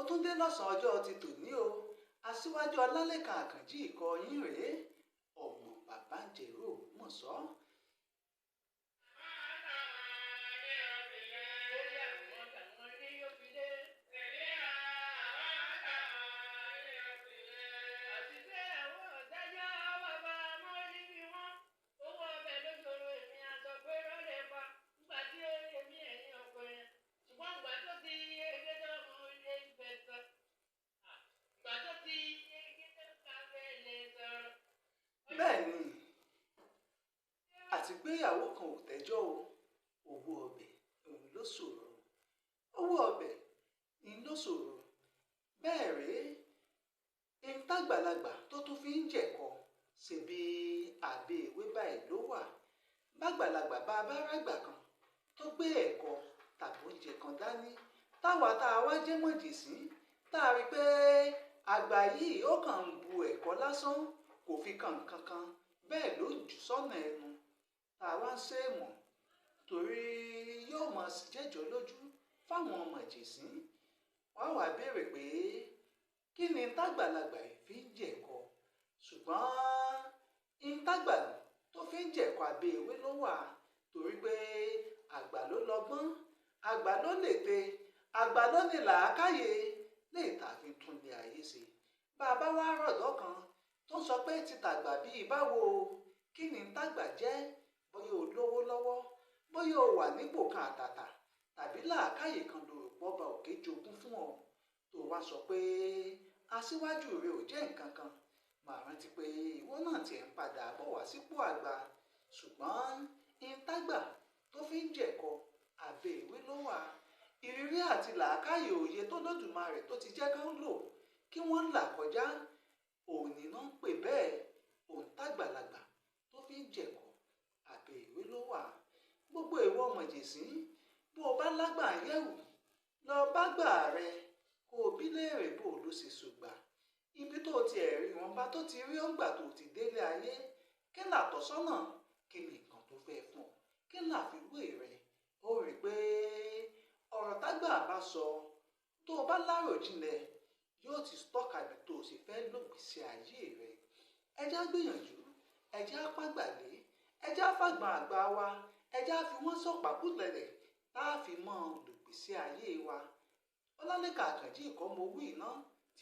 tún dé lọ́sàn-án ọjọ́ ti tòní o. Aṣíwájú Ọlálékan Àkànjí ikọ̀ yín rèé, ọmọ bàbá ń jèrò Ògbómọ̀ṣọ́. Bẹ́ẹ̀ ni, àtìgbéyàwó kan ò tẹ́jọ́ o, owó ọbẹ̀ òun ló ṣòro, owó ọbẹ̀ ni ló ṣòro. Bẹ́ẹ̀ rèé, ìtàgbàlagbà tó tún fi ń jẹ̀kọ ṣebí àbẹ́ ewé báyìí ló wà. Bàgbàlagbà bá a bá rágbà kan tó gbé ẹ̀kọ tàbí oúnjẹ kan dání, táwa tá a wá jẹ́ mọ̀jẹ̀sín tá a rí pé àgbà yìí ó kàn ń bu ẹ̀kọ lásán, kò fi kan nǹkan kan, bẹ́ẹ̀ ló jù sọ́nà ẹnu, tá a wá ń ṣe é mọ̀ torí yóò mọ̀ jẹ́jọ́ lójú fáwọn ọmọ ìjẹ̀sín. Wọ́n wá béèrè pé kí ni tágbàlagbà yìí fi ń jẹ̀kọ, ṣùgbọ́n ìtàgbà tó fi ń jẹ̀kọ abẹ́ ewé ló wà torí pé àgbà ló lọ́gbọ́n, àgbà ló lète, àgbà ló ní làákàyè lè tàbí tún lé ayé ṣe. Bàbá wa rọ̀dọ́ kan tó sọ pé títàgbà bíi báwo, kí ni tágbà jẹ́, bóyá o lówó lọ́wọ́, bóyá o wà nípò kan àtàtà tàbí làákàyè kan ló pọ́ba òkè jogún fún ọ, tó wá sọ pé aṣíwájú rẹ ò jẹ́ nǹkan kan. Màá rántí pé ìwọ náà tiẹ̀ ń padà bọ̀ wá sípò àgbà, ṣùgbọ́n ìtàgbà tó fi ń jẹ̀kọ abẹ́ ewé ló wà. Ìrírí àti làákàyè òye tó lódùmarè tó ti jẹ́ kán lò kí wọ́n là kọjá, òní náà ń pè bẹ́ẹ̀, òǹtàgbàlagbà tó fi ń jẹ̀kọ abẹ́ ewé ló wà. Gbogbo ìwọ mọ̀jẹ̀sín, bó o bá lágbà yẹ̀wò lọ bá gbà rẹ kó o bí léèrè bó o ló ṣe ṣùgbà. Ibi tó ti ẹ̀rí wọn bá tó ti rí ọ̀gbà tó ti délé ayé, kí làtọ́sọ́nà, kí ni nǹkan tó fẹ́ fún ọ, kí làfiwé rẹ. Ó rí i pé ọ̀rọ̀ tágbà bá sọ tó o bá láròjinlẹ̀ yóò ti tọ́ka ibi tó o sì fẹ́ lògbèsè ayé rẹ. Ẹ já gbìyànjú, ẹ já pàgbàlé, ẹ já fàgbà àgbà wa, ẹ já fi wọ́n sọ̀pàkùtẹ̀lẹ̀ tá a fi mọ́ lògbèsè ayé wa. Ọlálékan Àkànjí ikọ̀ mo wí iná.